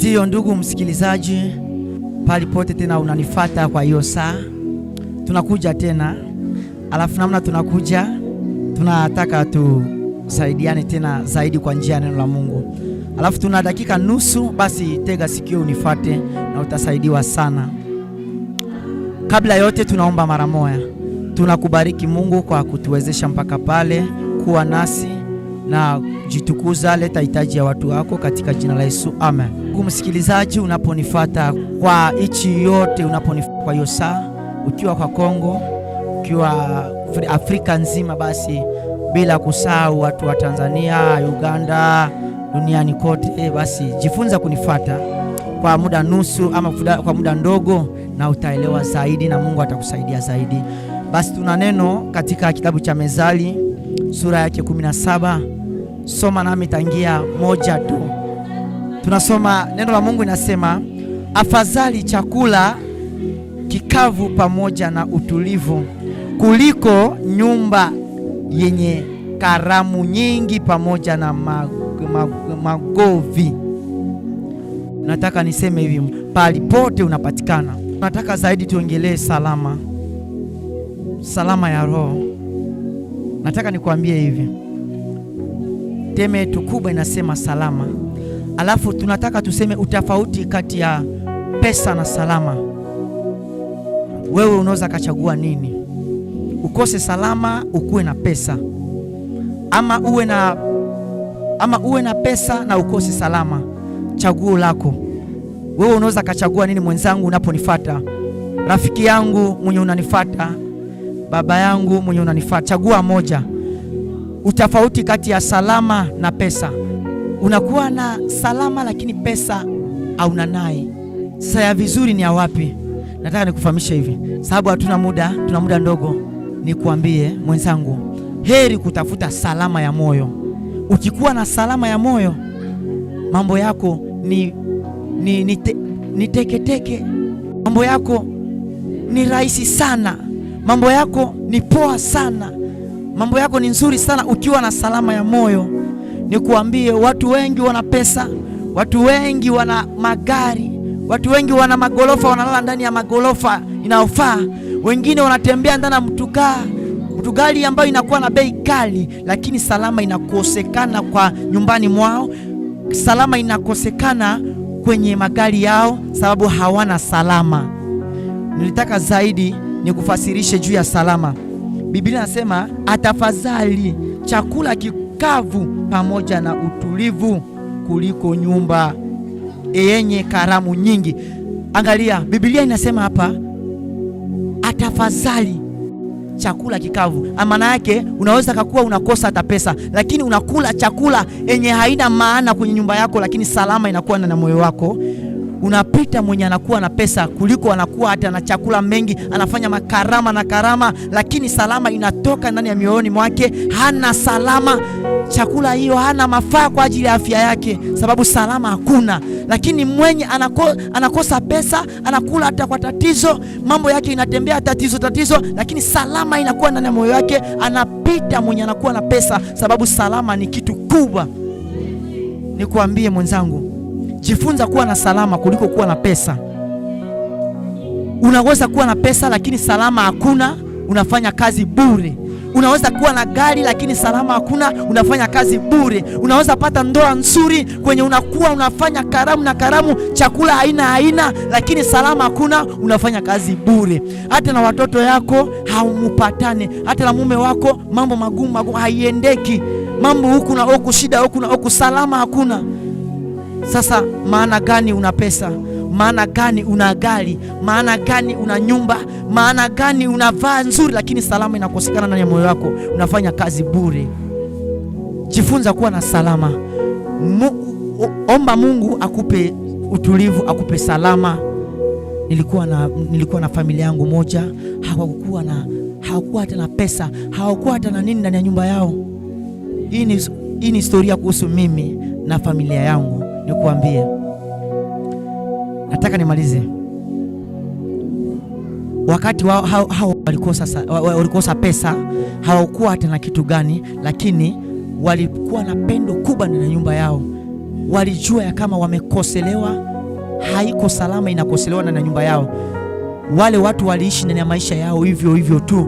Ndiyo ndugu msikilizaji, pali pote tena unanifata kwa hiyo saa, tunakuja tena. Alafu namna tunakuja, tunataka tusaidiane tena zaidi kwa njia ya neno la Mungu. Alafu tuna dakika nusu, basi tega sikio unifate na utasaidiwa sana. Kabla yote tunaomba mara moja. Tunakubariki Mungu kwa kutuwezesha mpaka pale kuwa nasi na jitukuza. Leta hitaji ya watu wako katika jina la Yesu, amen. Ndugu msikilizaji, unaponifuata kwa ichi yote, unaponifuata kwa hiyo saa, ukiwa kwa Kongo, ukiwa Afrika nzima, basi bila kusahau watu wa Tanzania, Uganda, duniani kote, basi jifunza kunifuata kwa muda nusu ama kwa muda ndogo, na utaelewa zaidi na Mungu atakusaidia zaidi. Basi tuna neno katika kitabu cha Mezali sura yake 17. Soma nami tangia moja tu. Tunasoma neno la Mungu, inasema afadhali chakula kikavu pamoja na utulivu kuliko nyumba yenye karamu nyingi pamoja na magovi. Nataka niseme hivi, pali pote unapatikana. Nataka zaidi tuongelee salama ya roho. Nataka nikwambie hivi, teme yetu kubwa inasema salama. Alafu tunataka tuseme utafauti kati ya pesa na salama. Wewe unaweza kachagua nini? Ukose salama, ukuwe na pesa, ama uwe na pesa na ukose salama. Chaguo lako wewe. Unaweza kachagua nini mwenzangu unaponifuata? Rafiki yangu mwenye unanifuata, baba yangu mwenye unanifuata, chagua moja. Utafauti kati ya salama na pesa. Unakuwa na salama lakini pesa hauna naye. Sasa ya vizuri ni ya wapi? Nataka nikufahamishe hivi, sababu hatuna muda, tuna muda ndogo. Nikuambie mwenzangu, heri kutafuta salama ya moyo. Ukikuwa na salama ya moyo, mambo yako ni teke. Mambo yako ni rahisi sana. Mambo yako ni poa sana. Mambo yako ni nzuri sana ukiwa na salama ya moyo. Nikuambie, watu wengi wana pesa, watu wengi wana magari, watu wengi wana magorofa, wanalala ndani ya magorofa inaofaa. Wengine wanatembea ndani ya mtugari ambayo inakuwa na bei kali, lakini salama inakosekana kwa nyumbani mwao. Salama inakosekana kwenye magari yao sababu hawana salama. Nilitaka zaidi nikufasirishe juu ya salama. Biblia inasema atafadhali chakula kikavu pamoja na utulivu kuliko nyumba yenye karamu nyingi. Angalia, Biblia inasema hapa atafadhali chakula kikavu. Maana yake unaweza kakuwa unakosa hata pesa, lakini unakula chakula yenye haina maana kwenye nyumba yako, lakini salama inakuwa ndani ya moyo wako. Unapita mwenye anakuwa na pesa kuliko anakuwa hata na chakula mengi, anafanya makarama, lakini salama inatoka ndani ya mioyoni mwake. Hana salama, chakula hiyo hana mafaa kwa ajili ya afya yake, sababu salama hakuna. Lakini mwenye anakosa pesa, anakula hata kwa tatizo, mambo yake inatembea tatizo, lakini salama inakuwa ndani ya moyo wake. Anapita mwenye anakuwa na pesa, sababu salama ni kitu kubwa. Nikuambie mwenzangu, jifunza kuwa na salama kuliko kuwa na pesa. Unaweza kuwa na pesa lakini salama hakuna, unafanya kazi bure. Unaweza kuwa na gari lakini salama hakuna, unafanya kazi bure. Unaweza pata ndoa nzuri kwenye unakuwa unafanya karamu, chakula haina, lakini salama hakuna, unafanya kazi bure. Hata na watoto yako haumupatane, hata na mume wako mambo magumu haiendeki. Mambo huku na huku, shida huku na huku, salama hakuna. Sasa maana gani una pesa? Maana gani una gari? Maana gani una nyumba? Maana gani unavaa nzuri lakini salama inakosekana ndani ya moyo wako? Unafanya kazi bure. Jifunza kuwa na salama. Omba Mungu akupe utulivu, akupe salama. Nilikuwa na familia yangu moja, hawakuwa hata na pesa, hawakuwa hata na nini ndani ya nyumba yao. Hii ni historia kuhusu mimi na familia yangu. Nikuambie, nataka nimalize. Wakati hao walikosa pesa, hawakuwa hata na kitu gani, lakini walikuwa na pendo kubwa ndani ya nyumba yao. Walijua ya kama wamekoselewa, haiko salama, inakoselewa na nyumba yao. Wale watu waliishi ndani ya maisha yao hivyo hivyo tu,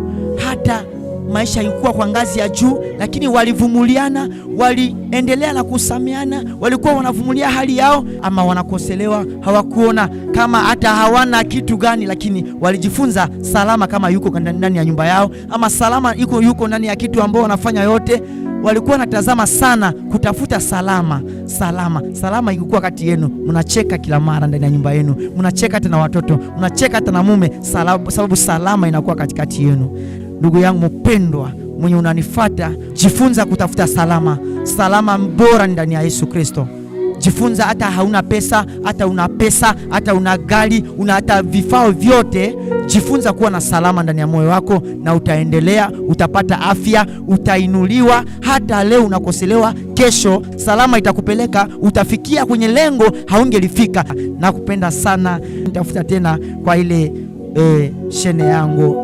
hata maisha ilikuwa kwa ngazi ya juu, lakini walivumuliana, waliendelea na kusameana, walikuwa wanavumulia hali yao. Ama wanakoselewa, hawakuona kama hata hawana kitu gani, lakini walijifunza salama kama yuko ndani ya nyumba yao, ama salama yuko ndani ya kitu ambao wanafanya yote. Walikuwa wanatazama sana kutafuta salama. Ilikuwa kati yenu, mnacheka kila mara ndani ya nyumba yenu, mnacheka hata na watoto, mnacheka hata na mume, sababu salama inakuwa katikati yenu. Ndugu yangu mpendwa mwenye unanifuata, jifunza kutafuta salama bora ndani ya Yesu Kristo. Jifunza hata hauna pesa, hata una pesa, hata una gari, una hata vifaa vyote, jifunza kuwa na salama ndani ya moyo wako, na utaendelea, utapata afya, utainuliwa. Hata leo unakoselewa, kesho salama itakupeleka, utafikia kwenye lengo haungelifika. Nakupenda sana. Nitafuta tena kwa ile shene yangu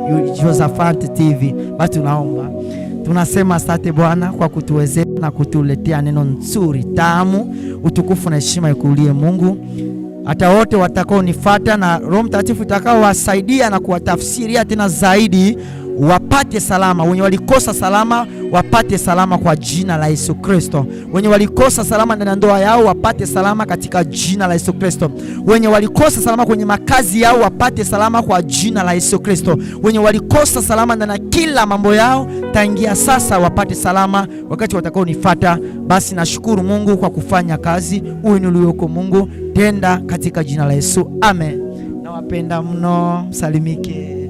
Josaphat TV. Basi tunaomba, tunasema asante Bwana kwa kutuwezesha na kutuletea neno nzuri tamu. Utukufu na heshima ikulie Mungu. Hata wote watakao nifuata na Roho Mtakatifu utakao wasaidia na kuwatafsiria tena zaidi, wapate salama. Wenye walikosa salama wapate salama kwa jina la Yesu Kristo. Wenye walikosa salama ndani ya ndoa yao wapate salama katika jina la Yesu Kristo. Wenye walikosa salama kwenye makazi yao wapate salama kwa jina la Yesu Kristo. Wenye walikosa salama ndani ya kila mambo yao, tangia sasa wapate salama wakati watakao nifuata. Basi nashukuru Mungu kwa kufanya kazi. Uinuliwe Mungu, tenda katika jina la Yesu. Amen. Nawapenda mno, salimike.